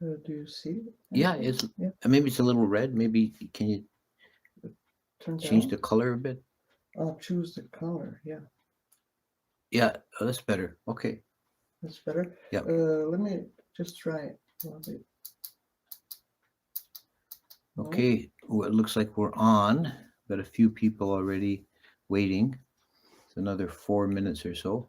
Do you see? Yeah, anything? it's maybe it's a little red. Maybe can you Turn change down. the color a bit? I'll choose the color. Yeah, Yeah, that's better. Okay. that's better. Yeah. Let me just try it a little bit. No? Okay. Well, it looks like we're on. Got a few people already waiting. It's another 4 minutes or so.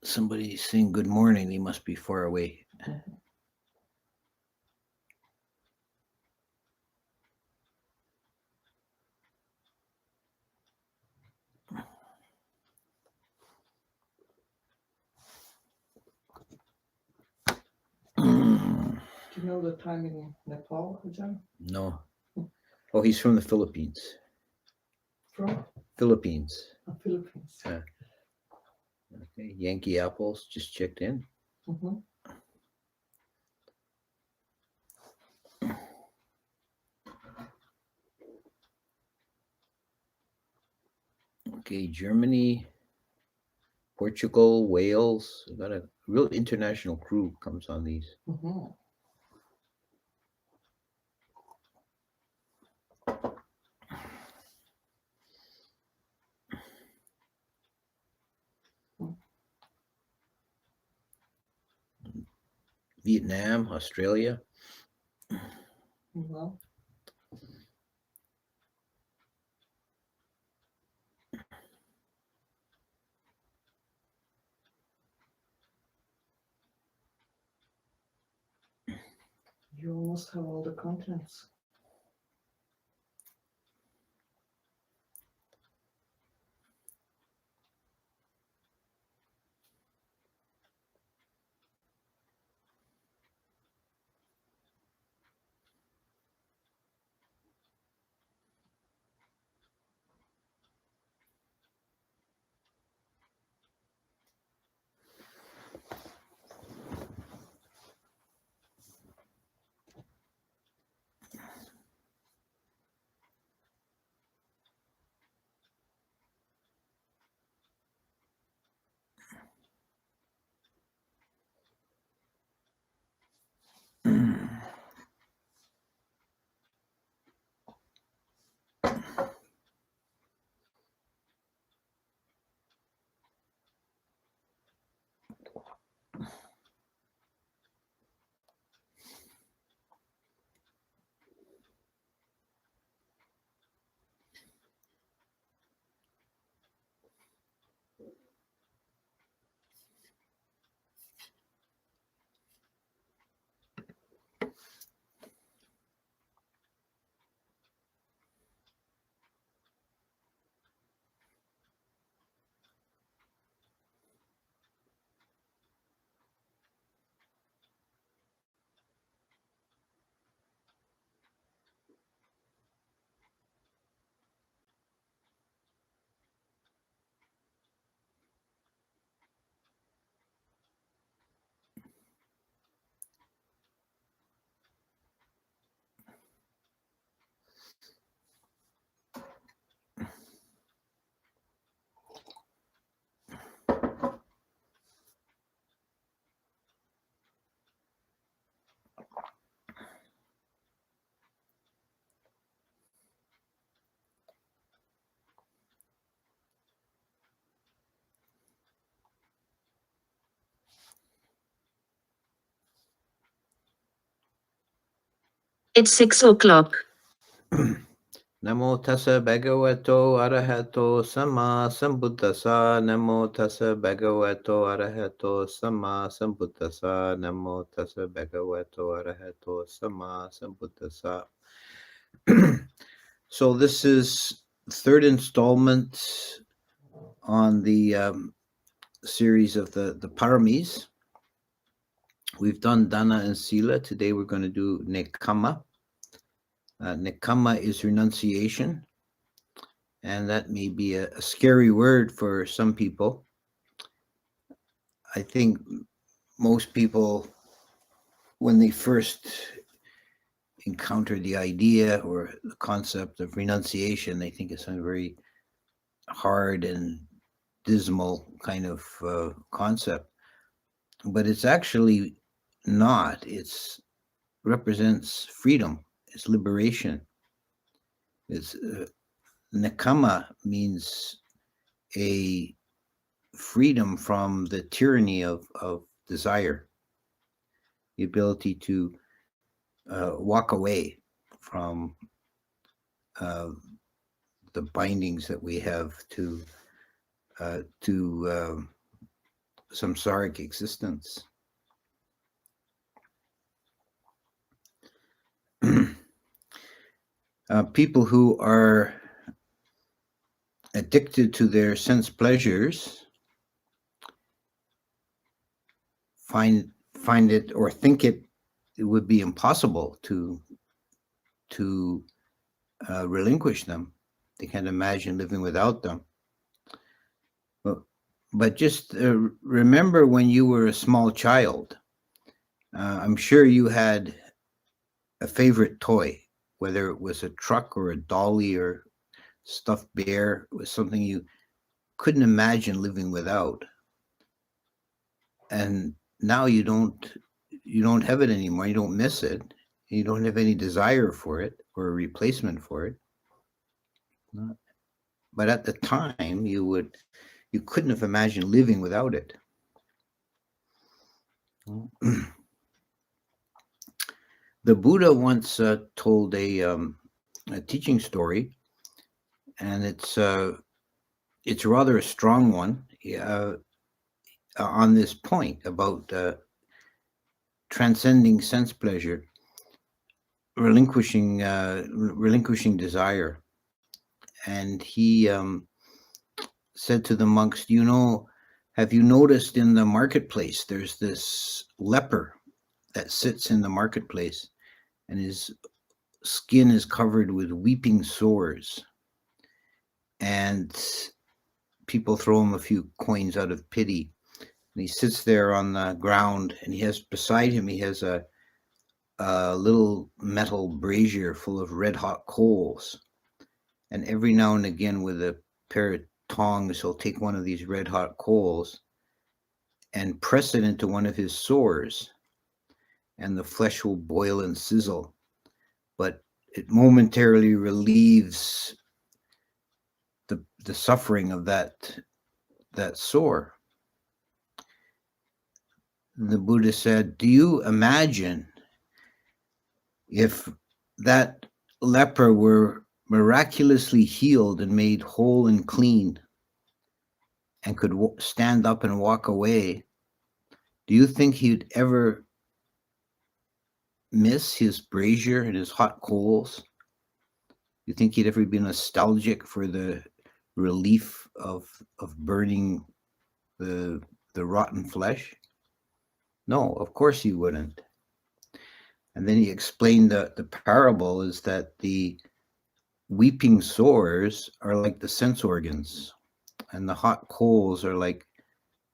Somebody saying good morning. They must be far away. Do you know the time in Nepal, Ajahn? No. Oh, he's from the Philippines. From Philippines. Philippines. Okay. Yankee Apples just checked in. Mm-hmm. Okay, Germany, Portugal, Wales. We've got a real international crew comes on these. Mm-hmm. Vietnam, Australia. Well, you almost have all the continents. It's 6 o'clock. Namo tassa bhagavato arahato sama sambuddhasa. Namo tassa bhagavato arahato sama sambuddhasa. Namo tassa bhagavato arahato sama sambuddhasa. So this is third installment on the series of the paramis. We've done dana and sila. Today we're going to do nekkhamma. Nekkhamma is renunciation. and that may be a scary word for some people. I think most people, when they first encounter the idea or the concept of renunciation, they think it's a very hard and dismal kind of concept, but it's actually not. It's represents freedom. It's liberation. It's Nekkhamma means a freedom from the tyranny of desire, the ability to walk away from uh, the bindings that we have to samsaric existence. People who are addicted to their sense pleasures find it or think it would be impossible to relinquish them. They can't imagine living without them. But just remember when you were a small child, I'm sure you had a favorite toy, whether it was a truck or a dolly or stuffed bear. It was something you couldn't imagine living without. And now you don't have it anymore. You don't miss it. You don't have any desire for it or a replacement for it. But at the time, you couldn't have imagined living without it. The Buddha once told a teaching story, and it's rather a strong one on this point about transcending sense pleasure, relinquishing desire. And he said to the monks, have you noticed in the marketplace, there's this leper that sits in the marketplace, and his skin is covered with weeping sores. And people throw him a few coins out of pity. And he sits there on the ground, and beside him, he has a little metal brazier full of red hot coals. And every now and again, with a pair of tongs, he'll take one of these red hot coals and press it into one of his sores, and the flesh will boil and sizzle. But it momentarily relieves the suffering of that sore. The Buddha said, do you imagine if that leper were miraculously healed and made whole and clean and could stand up and walk away, do you think he'd ever miss his brazier and his hot coals? You think he'd ever be nostalgic for the relief of burning the rotten flesh? No, of course he wouldn't. And then he explained the parable is that the weeping sores are like the sense organs, and the hot coals are like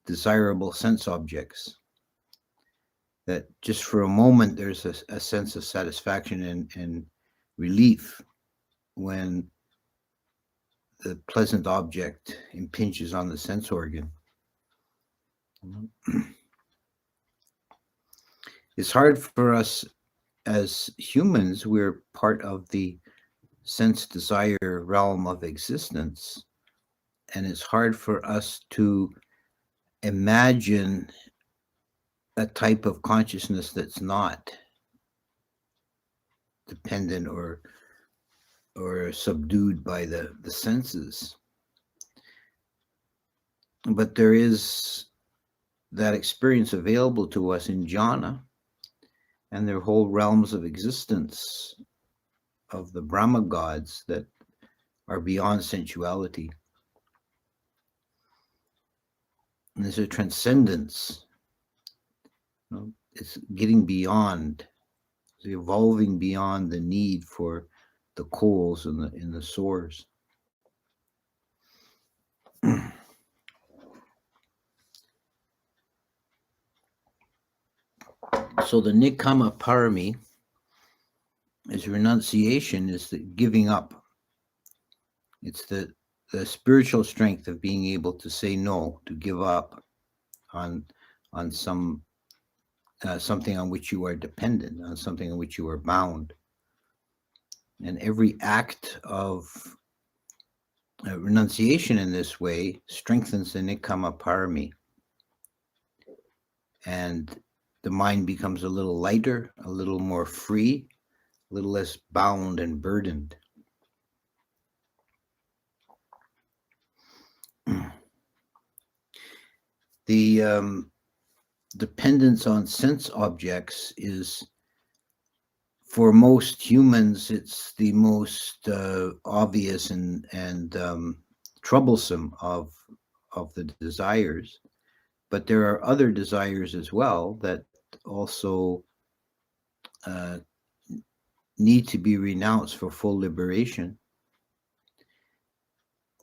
desirable sense objects. That just for a moment there's a sense of satisfaction and relief when the pleasant object impinges on the sense organ. It's hard for us as humans. We're part of the sense desire realm of existence, and it's hard for us to imagine a type of consciousness that's not dependent or subdued by the senses. But there is that experience available to us in jhana, and there are whole realms of existence of the Brahma gods that are beyond sensuality. And there's a transcendence. It's getting beyond, it's evolving beyond the need for the coals and the sores. So the Nekkhamma parami is renunciation, is the giving up. It's the spiritual strength of being able to say no, to give up on some something on which you are dependent, on something on which you are bound. And every act of renunciation in this way strengthens the Nekkhamma parami. And the mind becomes a little lighter, a little more free, a little less bound and burdened. The dependence on sense objects is, for most humans, it's the most obvious and troublesome of the desires. But there are other desires as well that also need to be renounced for full liberation.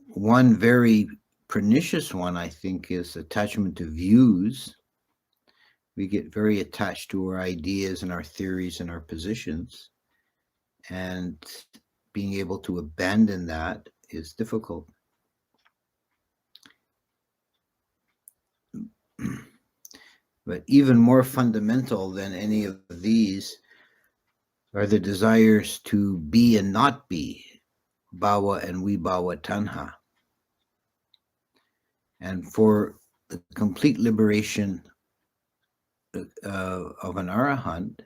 One very pernicious one, I think, is attachment to views. We get very attached to our ideas and our theories and our positions, and being able to abandon that is difficult. But even more fundamental than any of these are the desires to be and not be, bhava and vibhava tanha. And for the complete liberation of an arahant,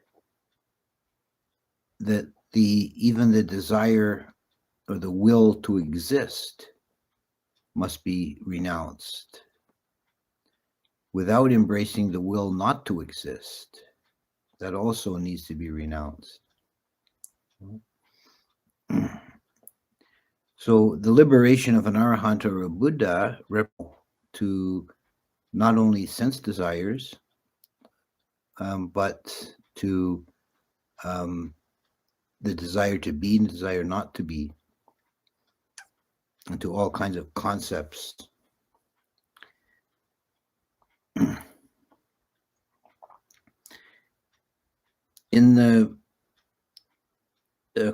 that even the desire or the will to exist must be renounced, without embracing the will not to exist. That also needs to be renounced. So the liberation of an arahant or a Buddha to not only sense desires, but to the desire to be and desire not to be, and to all kinds of concepts. In the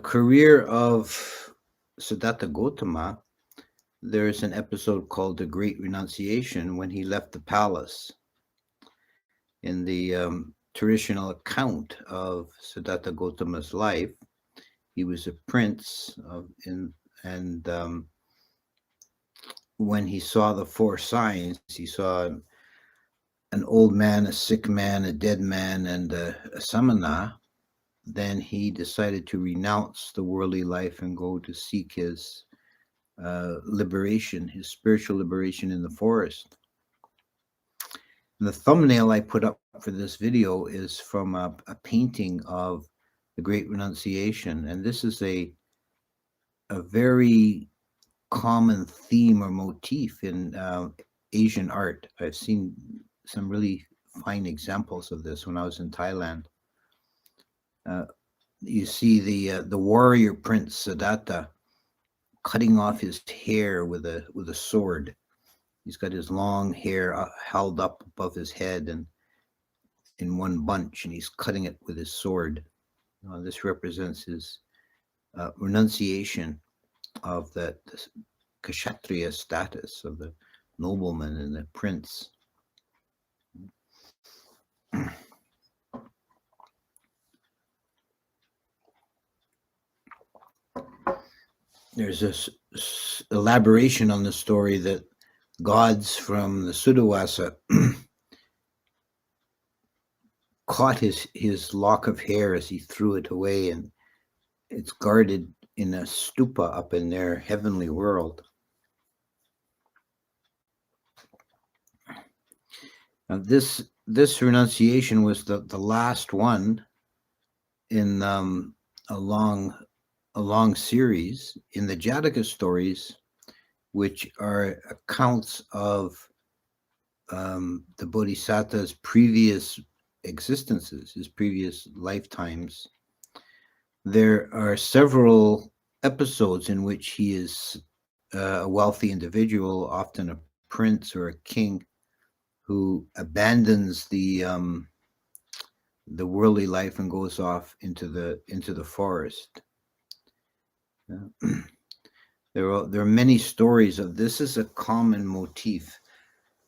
career of Siddhartha Gautama, there is an episode called The Great Renunciation, when he left the palace. In the traditional account of Siddhartha Gautama's life, he was a prince, and when he saw the four signs, he saw an old man, a sick man, a dead man, and a samana. Then he decided to renounce the worldly life and go to seek his liberation, his spiritual liberation in the forest. And the thumbnail I put up for this video is from a painting of the Great Renunciation. And this is a very common theme or motif in Asian art. I've seen some really fine examples of this when I was in Thailand. You see the warrior prince Siddhartha cutting off his hair with a sword. He's got his long hair held up above his head and in one bunch, and he's cutting it with his sword. This represents his renunciation of the kshatriya status of the nobleman and the prince. There's this elaboration on the story that gods from the Sudawasa caught his lock of hair as he threw it away, and it's guarded in a stupa up in their heavenly world. Now this renunciation was the last one in a long series in the Jataka stories, which are accounts of the Bodhisattva's previous existences, his previous lifetimes. There are several episodes in which he is a wealthy individual, often a prince or a king, who abandons the the worldly life and goes off into the forest. There are many stories of this. Is a common motif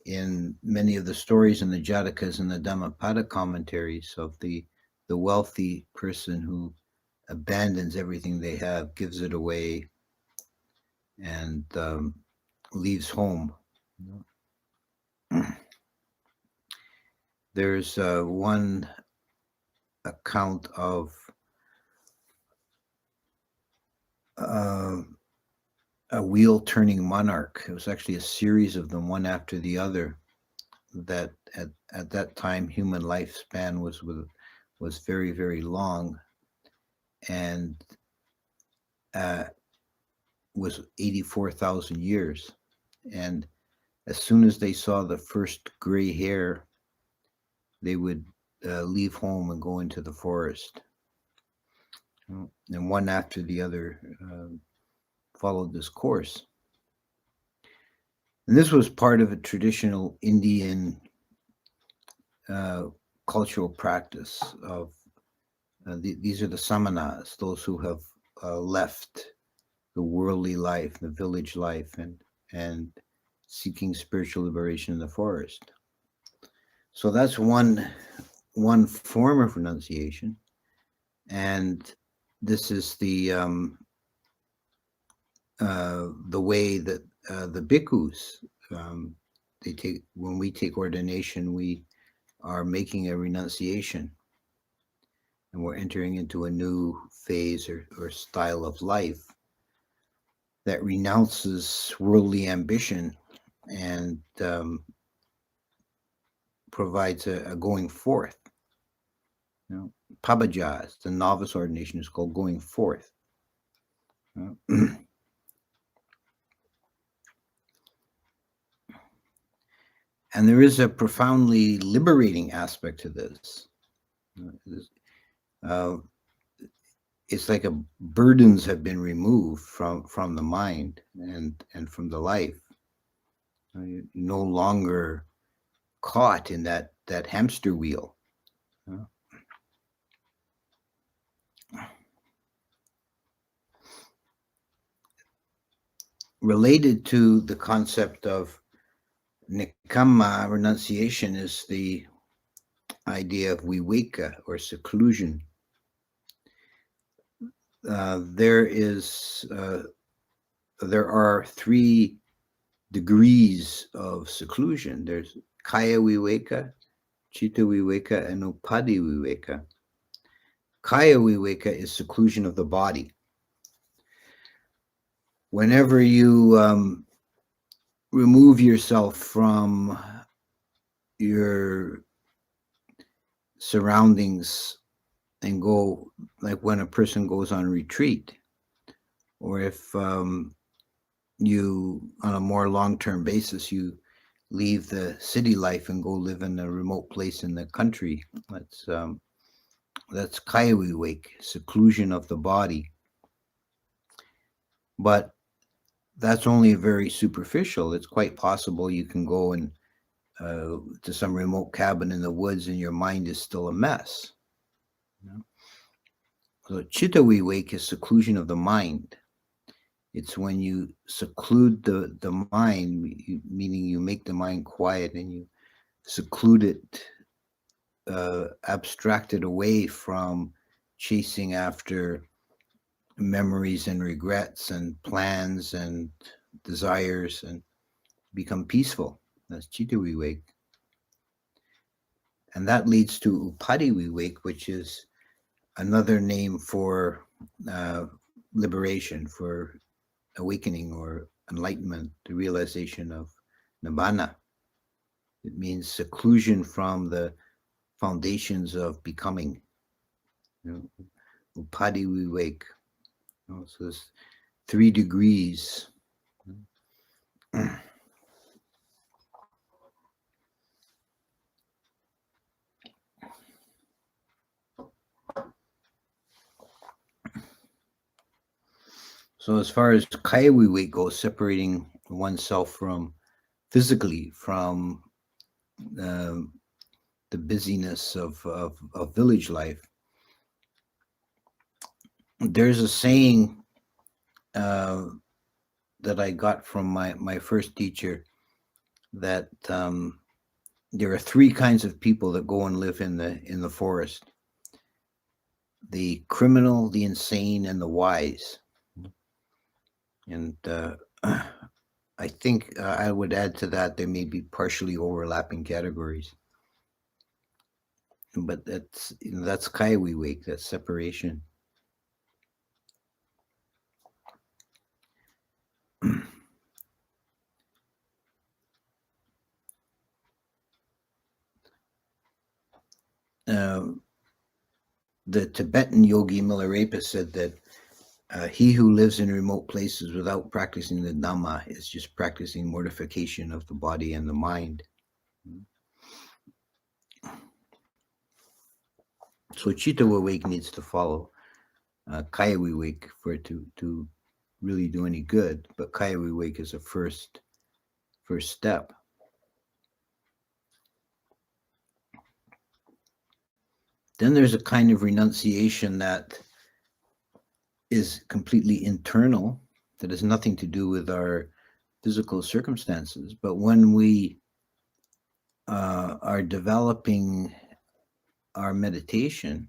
in many of the stories in the Jatakas and the Dhammapada commentaries of the wealthy person who abandons everything they have, gives it away, and leaves home. There's one account of a wheel-turning monarch. It was actually a series of them, one after the other, that at that time human lifespan was very, very long, and was 84,000 years. And as soon as they saw the first gray hair, they would leave home and go into the forest. And one after the other followed this course. And this was part of a traditional Indian cultural practice of these are the samanas, those who have left the worldly life, the village life, and seeking spiritual liberation in the forest. So that's one form of renunciation, and this is the way that the bhikkhus they take. When we take ordination, we are making a renunciation, and we're entering into a new phase or style of life that renounces worldly ambition and provides a going forth. Pabajas, the novice ordination, is called going forth. And there is a profoundly liberating aspect to this. It's like burdens have been removed from the mind and from the life. You're no longer caught in that hamster wheel. Related to the concept of Nekkhamma, renunciation, is the idea of viveka, or seclusion. There are 3 degrees of seclusion. There's kaya viveka, chitta viveka, and upadhi viveka. Kaya viveka is seclusion of the body. Whenever you remove yourself from your surroundings and go, like when a person goes on retreat, or if you, on a more long-term basis, you leave the city life and go live in a remote place in the country, that's kaya viveka, seclusion of the body. But that's only very superficial. It's quite possible you can go and to some remote cabin in the woods and your mind is still a mess. So chitta viveka is seclusion of the mind. It's when you seclude the mind, meaning you make the mind quiet and you seclude it, abstract it away from chasing after memories and regrets and plans and desires, and become peaceful. That's chitta viveka. And that leads to upadhi viveka, which is another name for liberation, for awakening or enlightenment, the realization of nibbana. It means seclusion from the foundations of becoming. Upadhi viveka. So there's 3 degrees. So as far as kaya viveka goes, separating oneself from physically from the busyness of village life. There's a saying that I got from my first teacher, that there are three kinds of people that go and live in the forest: the criminal, the insane, and the wise. And I think I would add to that, there may be partially overlapping categories, but that's Kaiwi wake, that's separation. The Tibetan yogi Milarepa said that he who lives in remote places without practicing the dhamma is just practicing mortification of the body and the mind. So Chitta Vivek needs to follow Kaya Vivek for it to really do any good, but Kaya Vivek is a first step. Then there's a kind of renunciation that is completely internal, that has nothing to do with our physical circumstances. But when we are developing our meditation,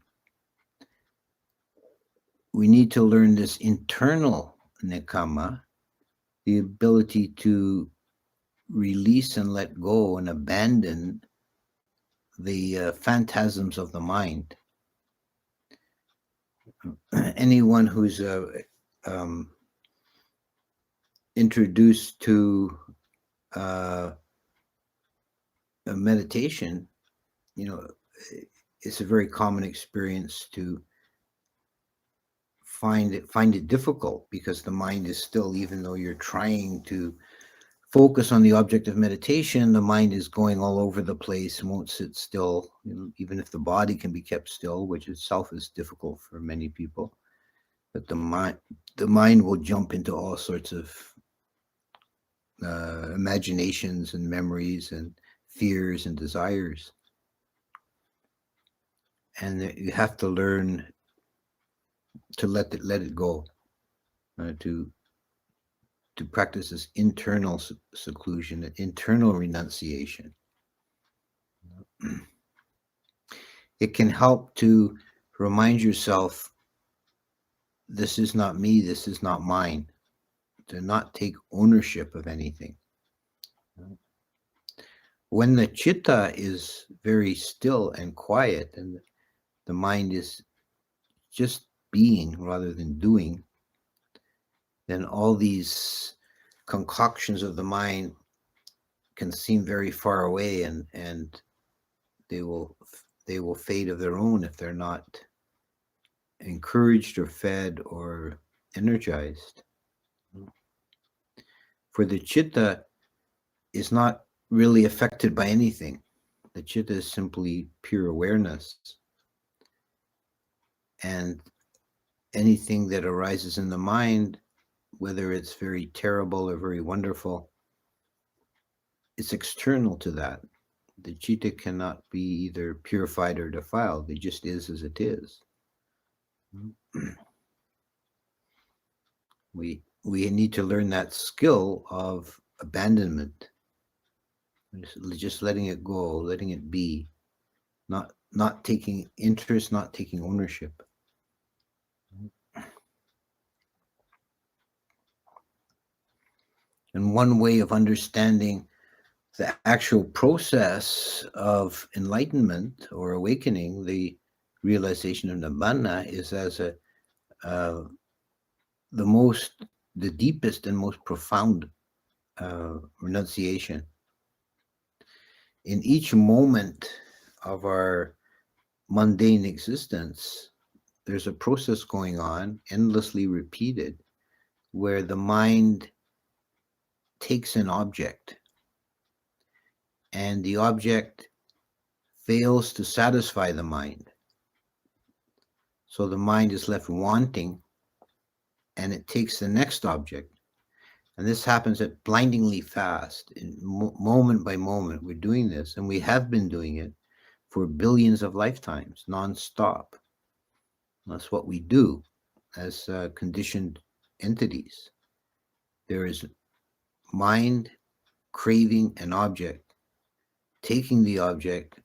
we need to learn this internal Nekkhamma, the ability to release and let go and abandon the phantasms of the mind. Anyone who's introduced to a meditation, it's a very common experience to find it difficult, because the mind is still, even though you're trying to focus on the object of meditation, the mind is going all over the place and won't sit still, even if the body can be kept still, which itself is difficult for many people. But the mind will jump into all sorts of imaginations and memories and fears and desires. And you have to learn to let it go, to practice this internal seclusion, internal renunciation. It can help to remind yourself, this is not me, this is not mine, to not take ownership of anything. When the chitta is very still and quiet, and the mind is just being rather than doing, then all these concoctions of the mind can seem very far away, and they will fade of their own if they're not encouraged or fed or energized. For the chitta is not really affected by anything. The chitta is simply pure awareness. And anything that arises in the mind, whether it's very terrible or very wonderful, it's external to that. The chitta cannot be either purified or defiled. It just is as it is. We need to learn that skill of abandonment, just letting it go, letting it be, not taking interest, not taking ownership. And one way of understanding the actual process of enlightenment or awakening, the realization of nibbana, is as the deepest and most profound renunciation. In each moment of our mundane existence, there's a process going on, endlessly repeated, where the mind takes an object, and the object fails to satisfy the mind. So the mind is left wanting, and it takes the next object. And this happens at blindingly fast, moment by moment. We're doing this, and we have been doing it for billions of lifetimes, non-stop. That's what we do as conditioned entities. There is mind craving an object, taking the object,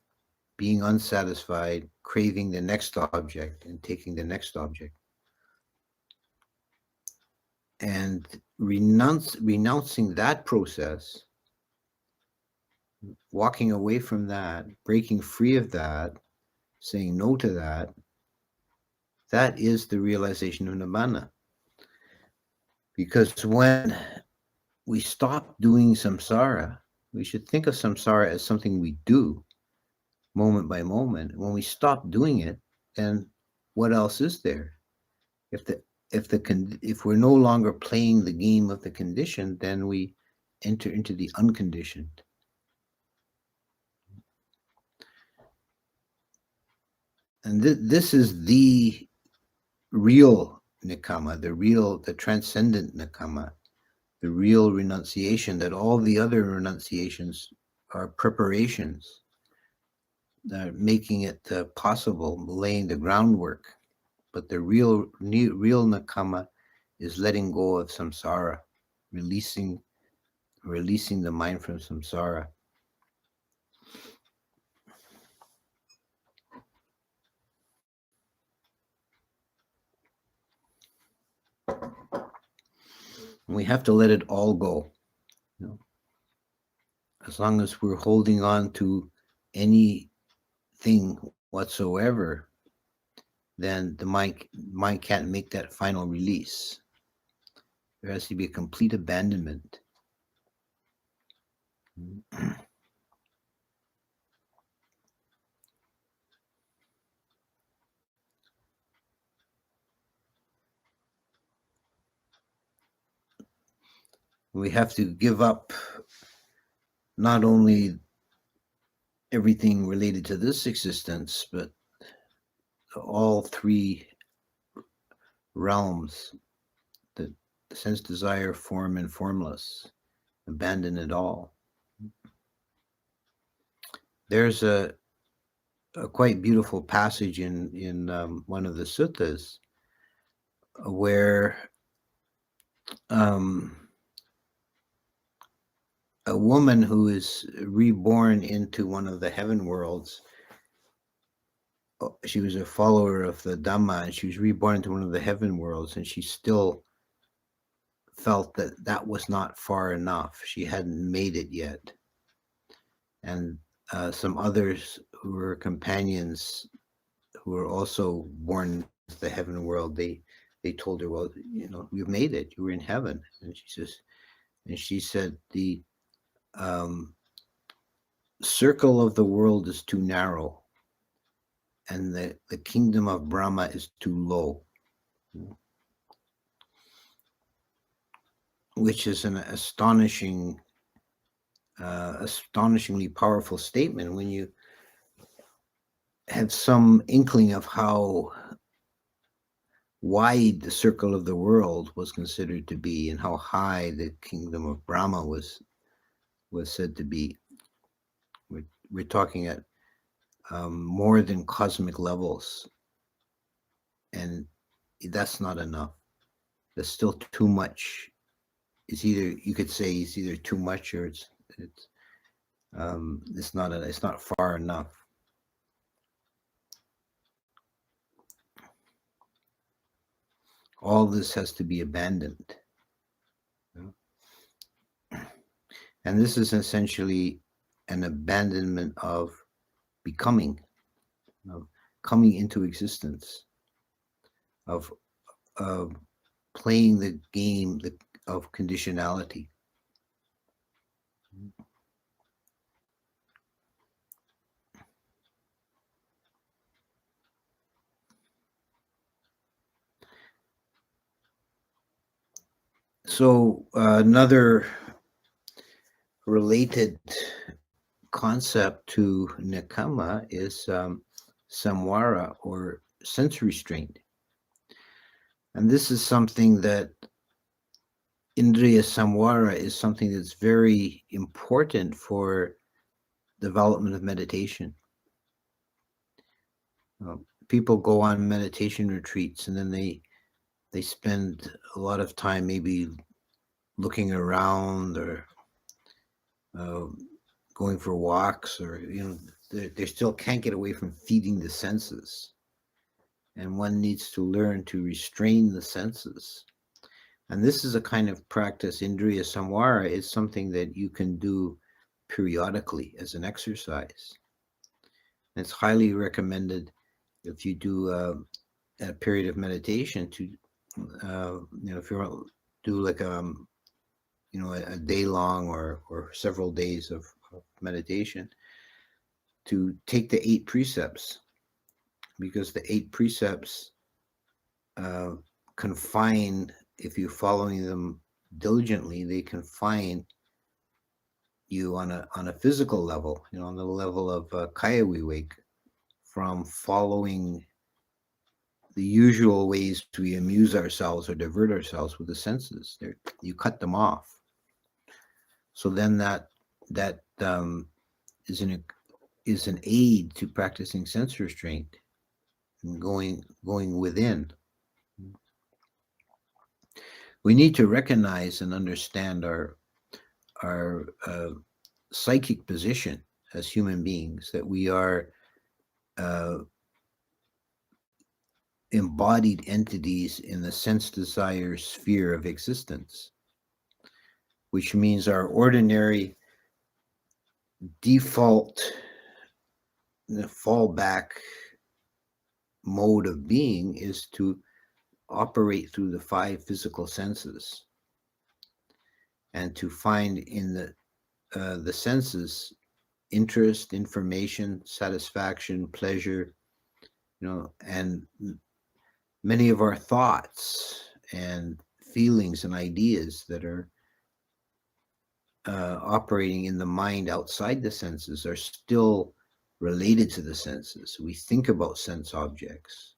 being unsatisfied, craving the next object, and taking the next object. And renouncing that process, walking away from that, breaking free of that, saying no to that, that is the realization of Nibbana. Because when we stop doing samsara, we should think of samsara as something we do moment by moment. When we stop doing it, then what else is there? If we're no longer playing the game of the conditioned, then we enter into the unconditioned. And this is the real Nekkhamma, the transcendent Nekkhamma, the real renunciation, that all the other renunciations are preparations, making it possible, laying the groundwork. But the real Nekkhamma is letting go of samsara, releasing the mind from samsara. We have to let it all go. You know? As long as we're holding on to anything whatsoever, then the mind can't make that final release. There has to be a complete abandonment. We have to give up not only everything related to this existence, but all three realms, the sense, desire, form, and formless. Abandon it all. There's a quite beautiful passage in one of the suttas where a woman who is reborn into one of the heaven worlds, she was a follower of the Dhamma, and she was reborn into one of the heaven worlds, and she still felt that that was not far enough. She hadn't made it yet. And some others who were companions who were also born into the heaven world, they told her, well, you know, you've made it. You were in heaven. And she said, the circle of the world is too narrow, and the kingdom of Brahma is too low. Which is an astonishingly powerful statement when you have some inkling of how wide the circle of the world was considered to be, and how high the kingdom of Brahma was said to be. We're talking at more than cosmic levels, and that's not enough. That's still too much. It's either, you could say, it's either too much, or it's not far enough. All this has to be abandoned. And this is essentially an abandonment of becoming, of coming into existence, of playing the game of conditionality. So another related concept to Nekkhamma is samvara, or sense restraint. And this is something that Indriya samvara is something that's very important for development of meditation. People go on meditation retreats and then they spend a lot of time maybe looking around or uh, going for walks, or they still can't get away from feeding the senses, and one needs to learn to restrain the senses. And this is a kind of practice. Indriya samvara is something that you can do periodically as an exercise. And it's highly recommended if you do a period of meditation to if you do like a day long or several days of meditation, to take the 8 precepts, because the 8 precepts confine, if you're following them diligently, they confine you on a physical level, on the level of kaya vivek, from following the usual ways we amuse ourselves or divert ourselves with the senses. You cut them off. So then that is an aid to practicing sense restraint and going within. We need to recognize and understand our psychic position as human beings, that we are embodied entities in the sense desire sphere of existence, which means our ordinary default, the fallback mode of being is to operate through the 5 physical senses and to find in the senses interest, information, satisfaction, pleasure, and many of our thoughts and feelings and ideas that are operating in the mind outside the senses are still related to the senses. We think about sense objects,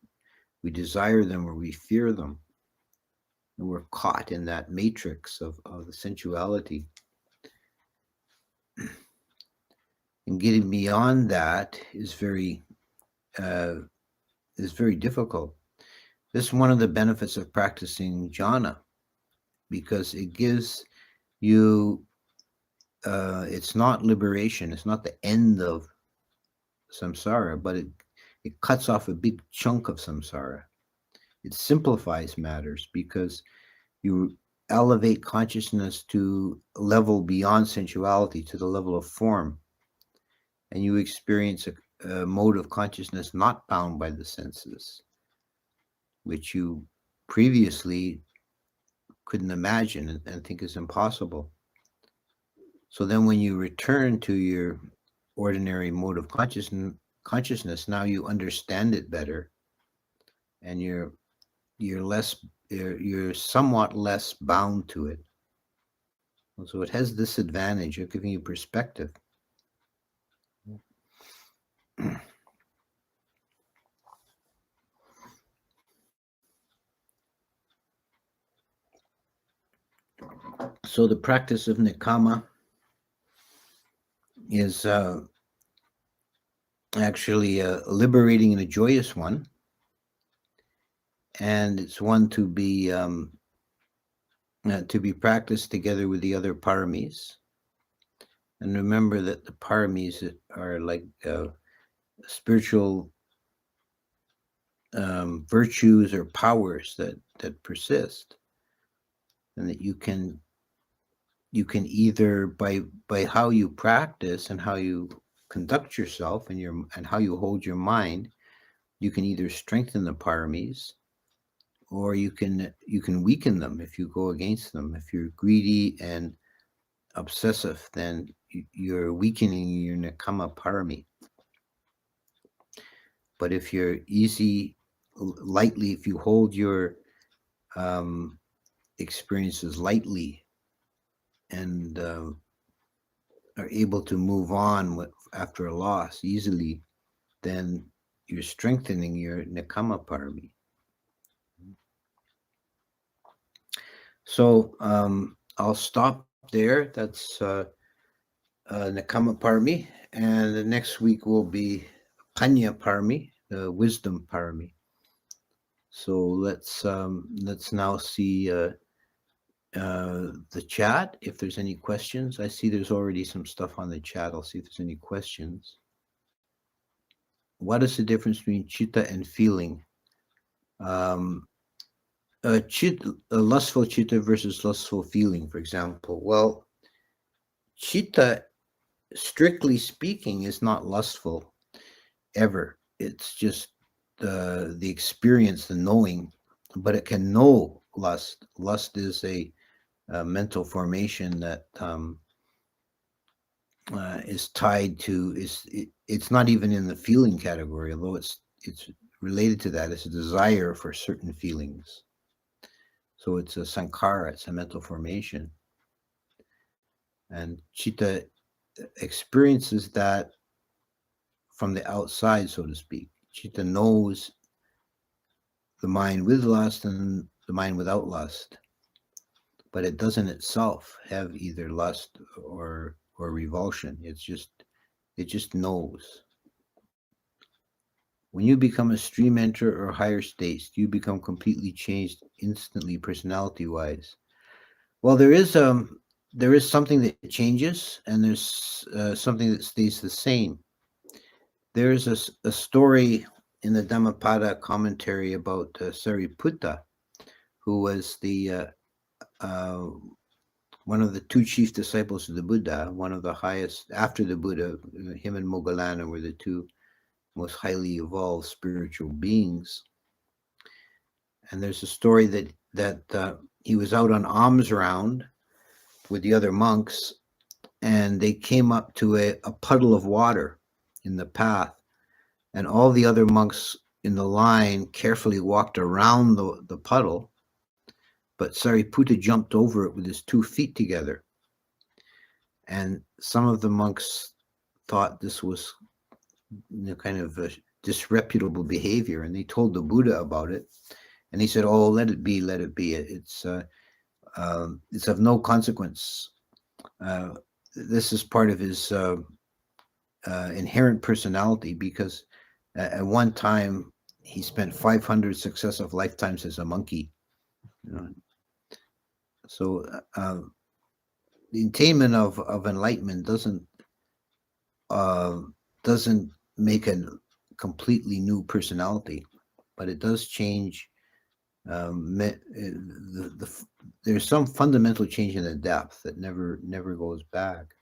we desire them or we fear them, and we're caught in that matrix of the sensuality. And getting beyond that is very difficult. This is one of the benefits of practicing jhana, because it gives you it's not liberation, it's not the end of samsara, but it cuts off a big chunk of samsara. It simplifies matters because you elevate consciousness to a level beyond sensuality, to the level of form, and you experience a mode of consciousness not bound by the senses, which you previously couldn't imagine and think is impossible. So then when you return to your ordinary mode of consciousness, now you understand it better, and you're somewhat less bound to it. So it has this advantage of giving you perspective. So the practice of Nekkhamma is actually a liberating and a joyous one, and it's one to be practiced together with the other paramis. And remember that the paramis are like spiritual virtues or powers that persist, and that you can either by how you practice and how you conduct yourself and how you hold your mind, you can either strengthen the paramis, or you can weaken them if you go against them. If you're greedy and obsessive, then you're weakening your Nekkhamma parami. But if you're lightly, if you hold your experiences lightly and are able to move on after a loss easily, then you're strengthening your Nekkhamma parami. So I'll stop there. That's Nekkhamma parami, and the next week will be Panya parami, wisdom parami. So let's now see the chat. If there's any questions, I see there's already some stuff on the chat. I'll see if there's any questions. What is the difference between chitta and feeling? Lustful chitta versus lustful feeling, for example. Well, chitta, strictly speaking, is not lustful ever. It's just the experience, the knowing, but it can know lust. Lust is a mental formation that is tied to it's not even in the feeling category, although it's related to that. It's a desire for certain feelings. So it's a sankhara, it's a mental formation. And chitta experiences that from the outside, so to speak. Chitta knows the mind with lust and the mind without lust, but it doesn't itself have either lust or revulsion. It just knows. When you become a stream enter or higher states, do you become completely changed instantly, personality-wise? Well, there is something that changes, and there's something that stays the same. There is a story in the Dhammapada commentary about Sariputta, who was the one of the two chief disciples of the Buddha, one of the highest after the Buddha. Him and Moggallana were the two most highly evolved spiritual beings. And there's a story that he was out on alms round with the other monks, and they came up to a puddle of water in the path, and all the other monks in the line carefully walked around the puddle, but Sariputta jumped over it with his 2 feet together. And some of the monks thought this was kind of a disreputable behavior, and they told the Buddha about it, and he said, "Oh, let it be, let it be. It's of no consequence. This is part of his inherent personality, because at one time he spent 500 successive lifetimes as a monkey." You know? So the attainment of enlightenment doesn't make a completely new personality, but it does change. There's some fundamental change in the depth that never goes back.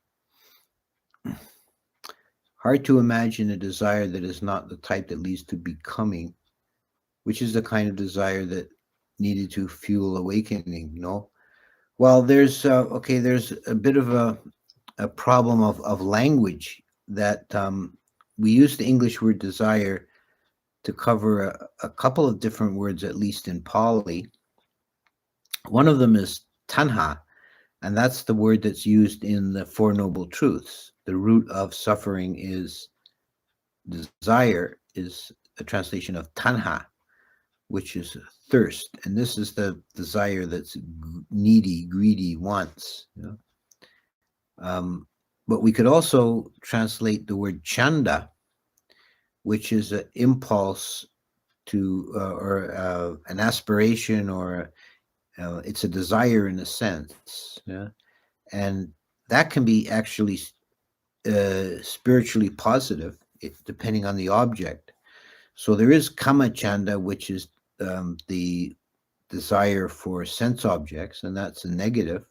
Hard to imagine a desire that is not the type that leads to becoming, which is the kind of desire that needed to fuel awakening. No, well, there's a bit of a problem of language, that we use the English word desire to cover a couple of different words, at least in Pali. One of them is tanha, and that's the word that's used in the Four Noble Truths. The root of suffering is desire, is a translation of tanha, which is thirst. And this is the desire that's needy, greedy, wants. You know? But we could also translate the word chanda, which is an impulse to, or an aspiration, or it's a desire in a sense. Yeah? And that can be actually spiritually positive, depending on the object. So there is kama chanda, which is the desire for sense objects, and that's a negative.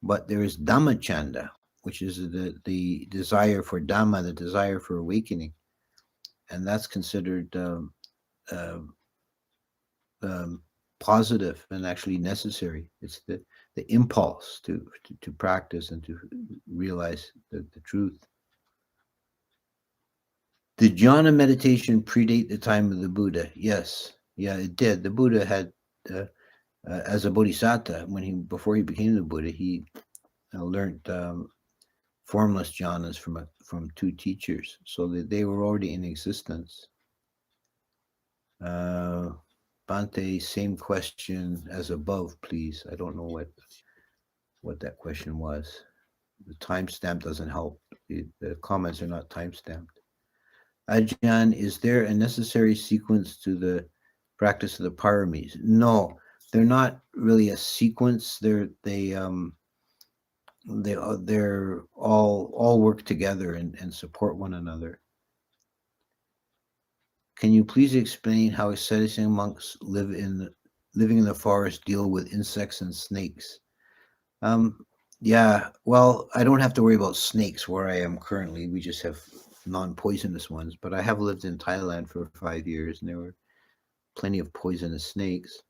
But there is dhamma chanda, which is the desire for dhamma, the desire for awakening, and that's considered positive and actually necessary. It's the impulse to practice and to realize the truth. Did jhana meditation predate the time of the Buddha? Yes, yeah, it did. The Buddha had, as a bodhisattva, before he became the Buddha, he learned formless jhanas from 2 teachers, so that they were already in existence. Bante, same question as above, please. I don't know what that question was. The timestamp doesn't help. The comments are not timestamped. Ajahn, is there a necessary sequence to the practice of the paramis? No, they're not really a sequence. They're all work together and support one another. Can you please explain how asceticism monks living in the forest deal with insects and snakes? Yeah, well, I don't have to worry about snakes where I am currently. We just have non-poisonous ones, but I have lived in Thailand for 5 years, and there were plenty of poisonous snakes.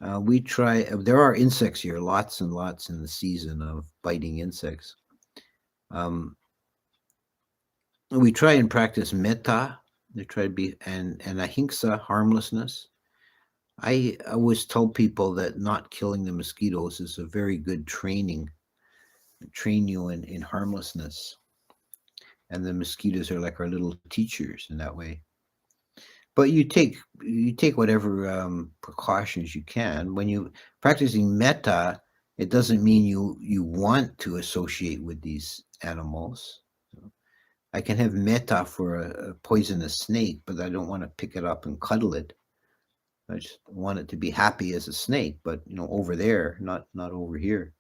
There are insects here, lots and lots in the season of biting insects. Um, we try and practice metta. They try to be and ahimsa, harmlessness. I always tell people that not killing the mosquitoes is a very good train you in harmlessness. And the mosquitoes are like our little teachers in that way. But you take whatever precautions you can. When you practicing metta, it doesn't mean you want to associate with these animals. I can have metta for a poisonous snake, but I don't want to pick it up and cuddle it. I just want it to be happy as a snake, but over there, not over here.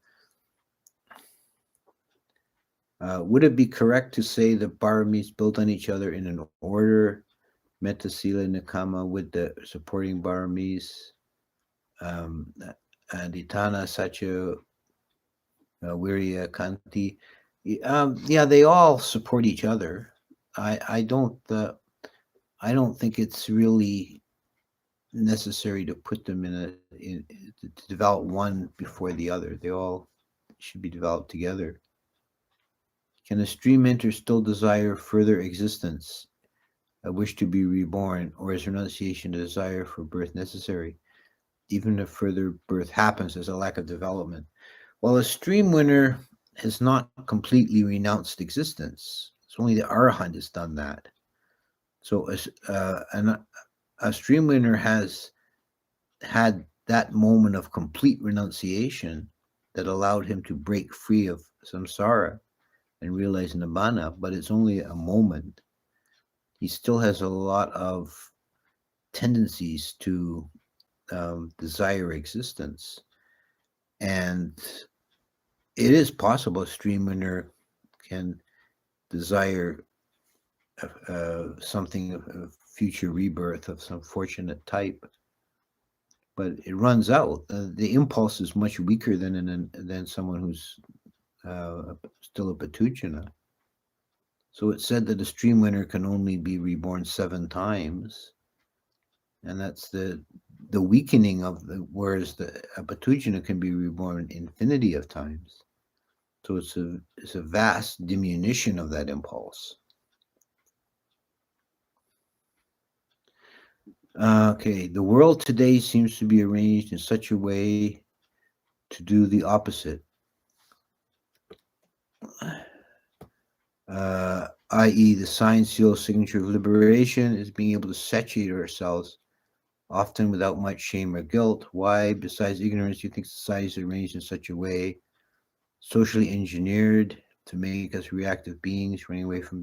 Would it be correct to say the paramis built on each other in an order, metta, sila, nekkhamma, with the supporting paramis, aditana, satya, virya, kanti? Yeah, they all support each other. I don't think it's really necessary to put them to develop one before the other. They all should be developed together. Can a stream enter still desire further existence, a wish to be reborn, or is renunciation a desire for birth necessary? Even if further birth happens, there's a lack of development. Well, a stream winner has not completely renounced existence. It's only the Arahant has done that. So a stream winner has had that moment of complete renunciation that allowed him to break free of samsara and realize nibbana, but it's only a moment. He still has a lot of tendencies to desire existence. And it is possible a stream winner can desire something of a future rebirth of some fortunate type, but it runs out. The impulse is much weaker than someone who's still a patujana. So it's said that a stream winner can only be reborn 7 times, and that's the weakening of whereas a patujana can be reborn infinity of times. So it's a vast diminution of that impulse. Okay, the world today seems to be arranged in such a way to do the opposite, i.e., the sign, seal, signature of liberation is being able to saturate ourselves, often without much shame or guilt. Why, besides ignorance, do you think society is arranged in such a way, socially engineered to make us reactive beings, running away from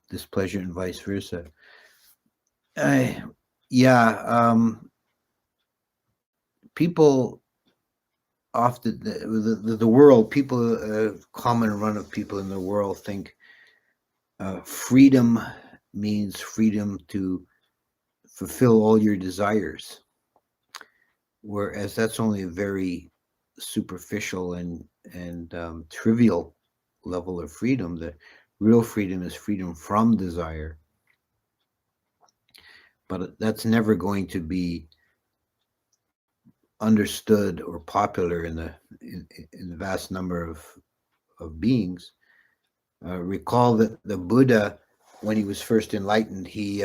displeasure and vice versa? Yeah, people often the world people common run of people in the world think freedom means freedom to fulfill all your desires, whereas that's only a very superficial and trivial level of freedom. The real freedom is freedom from desire, but that's never going to be understood or popular in the vast number of beings. Recall that the Buddha, when he was first enlightened, he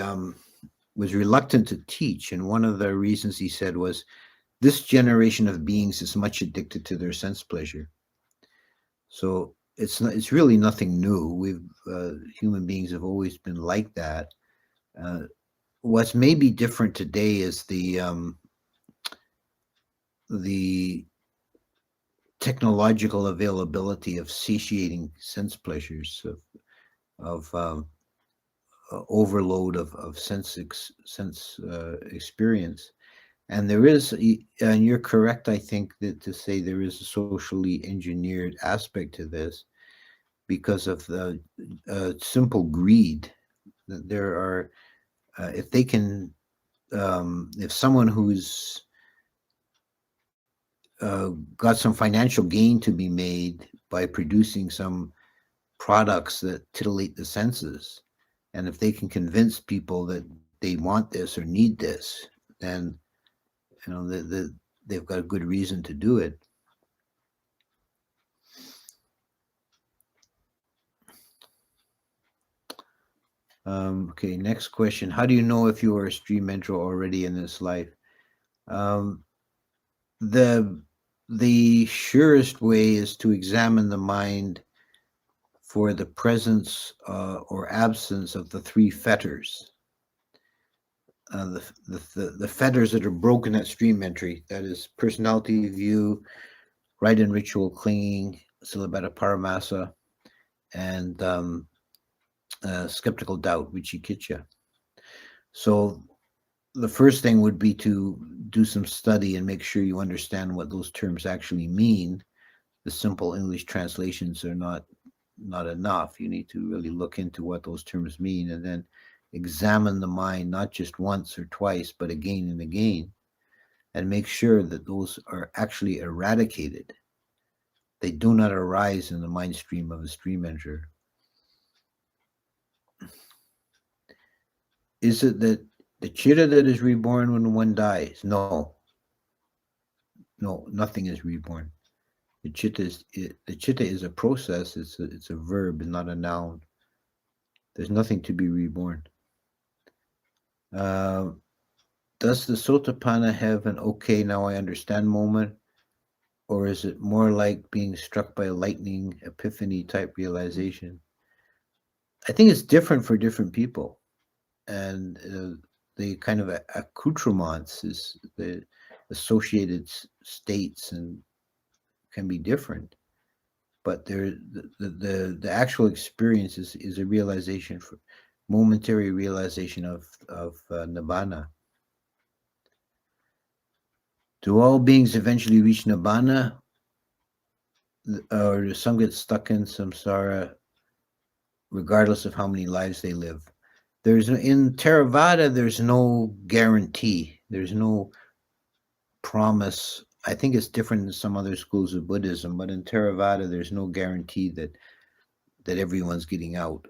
was reluctant to teach, and one of the reasons he said was, "This generation of beings is much addicted to their sense pleasure." So it's really nothing new. Human beings have always been like that. What's maybe different today is the technological availability of satiating sense pleasures, of overload of sense experience. And there is, and you're correct, I think, that to say there is a socially engineered aspect to this because of the simple greed. That there are, if they can, if someone who's got some financial gain to be made by producing some products that titillate the senses, and if they can convince people that they want this or need this, then they've got a good reason to do it. Okay, next question. How do you know if you are a stream mentor already in this life? Um, the the surest way is to examine the mind for the presence or absence of the three fetters. The fetters that are broken at stream entry, that is personality view, right and ritual clinging, silabata paramasa, and skeptical doubt, vicikiccha. So the first thing would be to do some study and make sure you understand what those terms actually mean. The simple English translations are not enough. You need to really look into what those terms mean and then examine the mind not just once or twice, but again and again, and make sure that those are actually eradicated. They do not arise in the mind stream of a stream enterer. Is it that the chitta that is reborn when one dies? No. No, nothing is reborn. The chitta is a process. It's a verb and not a noun. There's nothing to be reborn. Uh, does the sotapanna have an okay, now I understand moment, or is it more like being struck by a lightning epiphany type realization? I think it's different for different people, and the kind of accoutrements is the associated states and can be different. But the actual experience is a realization, for momentary realization of nibbana. Do all beings eventually reach nibbana, or do some get stuck in samsara regardless of how many lives they live? In theravada there's no guarantee, there's no promise. I think it's different in some other schools of Buddhism, but in theravada there's no guarantee that everyone's getting out.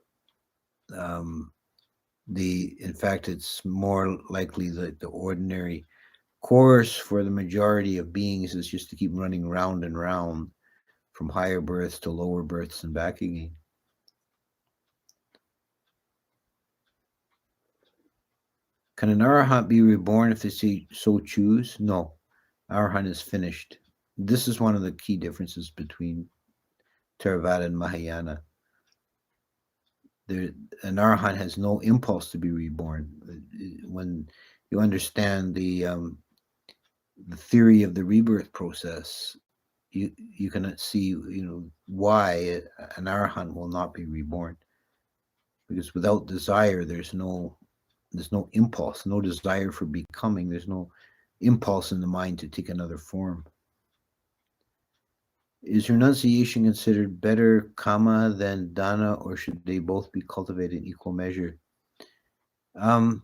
um, in fact, it's more likely that the ordinary course for the majority of beings is just to keep running round and round from higher births to lower births and back again. Can an arahant be reborn if they so choose? No, arahant is finished. This is one of the key differences between Theravada and Mahayana. An arahant has no impulse to be reborn. When you understand the theory of the rebirth process, you can see why an arahant will not be reborn, because without desire there's no impulse, no desire for becoming. There's no impulse in the mind to take another form. Is renunciation considered better kamma than dana, or should they both be cultivated in equal measure? I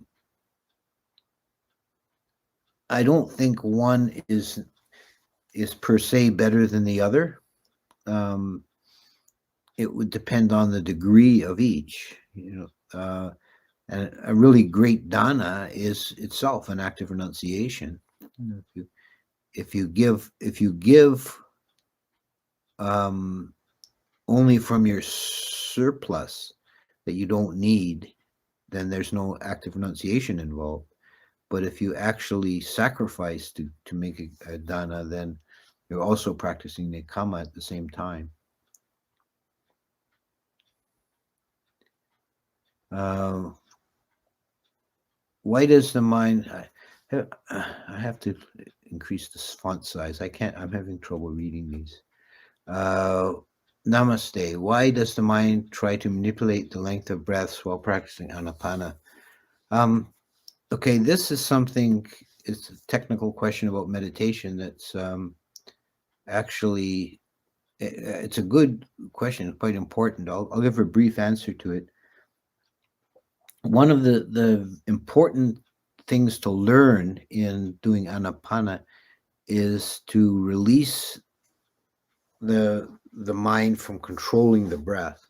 don't think one is per se better than the other. It would depend on the degree of each. And a really great dana is itself an act of renunciation. If you give only from your surplus that you don't need, then there's no act of renunciation involved. But if you actually sacrifice to make a dana, then you're also practicing Nekkhamma at the same time. Why does the mind? I have to increase the font size. I can't. I'm having trouble reading these. Namaste. Why does the mind try to manipulate the length of breaths while practicing anapana? Okay, this is something, it's a technical question about meditation that's actually, it's a good question, quite important. I'll give a brief answer to it. One of the important things to learn in doing anapana is to release the mind from controlling the breath.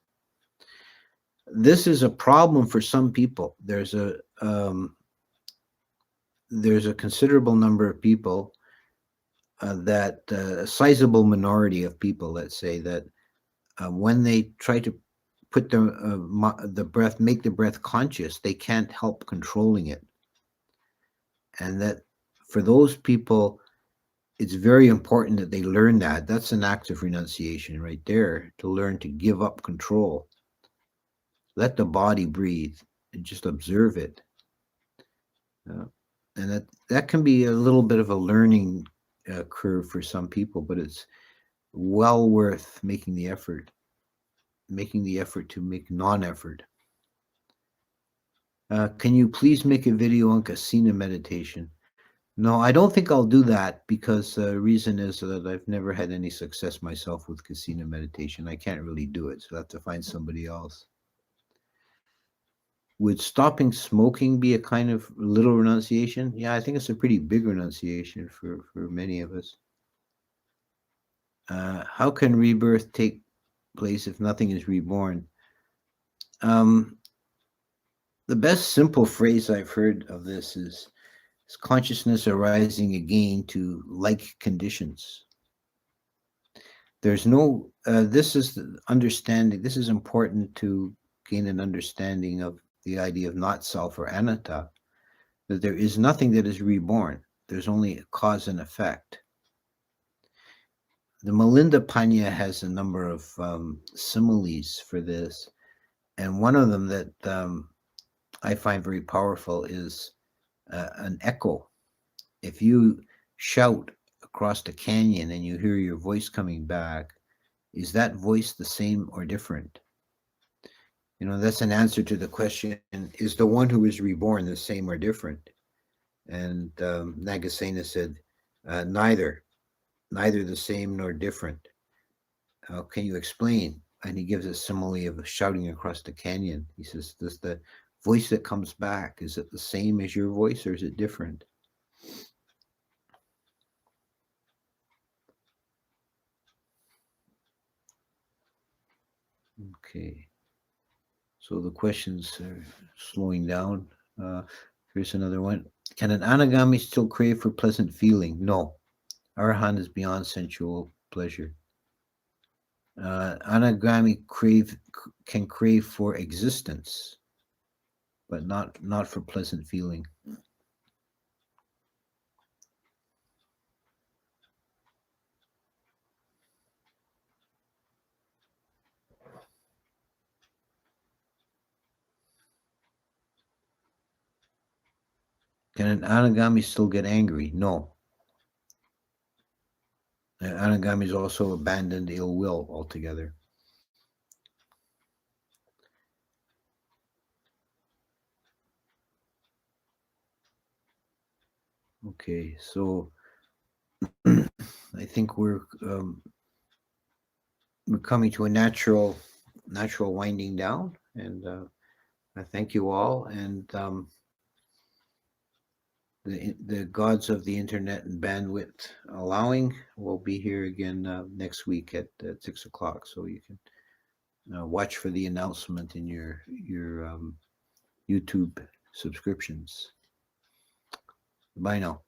This is a problem for some people. There's a considerable number of people that a sizable minority of people, let's say, that when they try to put the breath, make the breath conscious, they can't help controlling it. And that for those people, it's very important that they learn that. That's an act of renunciation right there, to learn to give up control. Let the body breathe and just observe it. And that can be a little bit of a learning curve for some people, but it's well worth making the effort to make non-effort. Can you please make a video on kasina meditation? No, I don't think I'll do that, because the reason is that I've never had any success myself with kasina meditation. I can't really do it, so I have to find somebody else. Would stopping smoking be a kind of little renunciation? Yeah, I think it's a pretty big renunciation for many of us. How can rebirth take place if nothing is reborn? The best simple phrase I've heard of this is consciousness arising again to like conditions. There's no, this is the understanding, this is important to gain an understanding of the idea of not self or anatta, that there is nothing that is reborn. There's only a cause and effect. The Milinda Panya has a number of similes for this. And one of them that I find very powerful is an echo. If you shout across the canyon and you hear your voice coming back, is that voice the same or different? You know, that's an answer to the question, is the one who is reborn the same or different? And Nagasena said, neither the same nor different. Can you explain? And he gives a simile of shouting across the canyon. He says, does the voice that comes back, is it the same as your voice or is it different? Okay. So the questions are slowing down. Here's another one. Can an anagami still crave for pleasant feeling? No. Arhan is beyond sensual pleasure. Anagami can crave for existence, but not for pleasant feeling. Can an anagami still get angry? No. An anagami is also abandoned ill will altogether. Okay, so I think we're coming to a natural winding down, and I thank you all, and the gods of the internet and bandwidth allowing, we'll be here again next week at 6 o'clock, so you can watch for the announcement in your YouTube subscriptions. Bye now.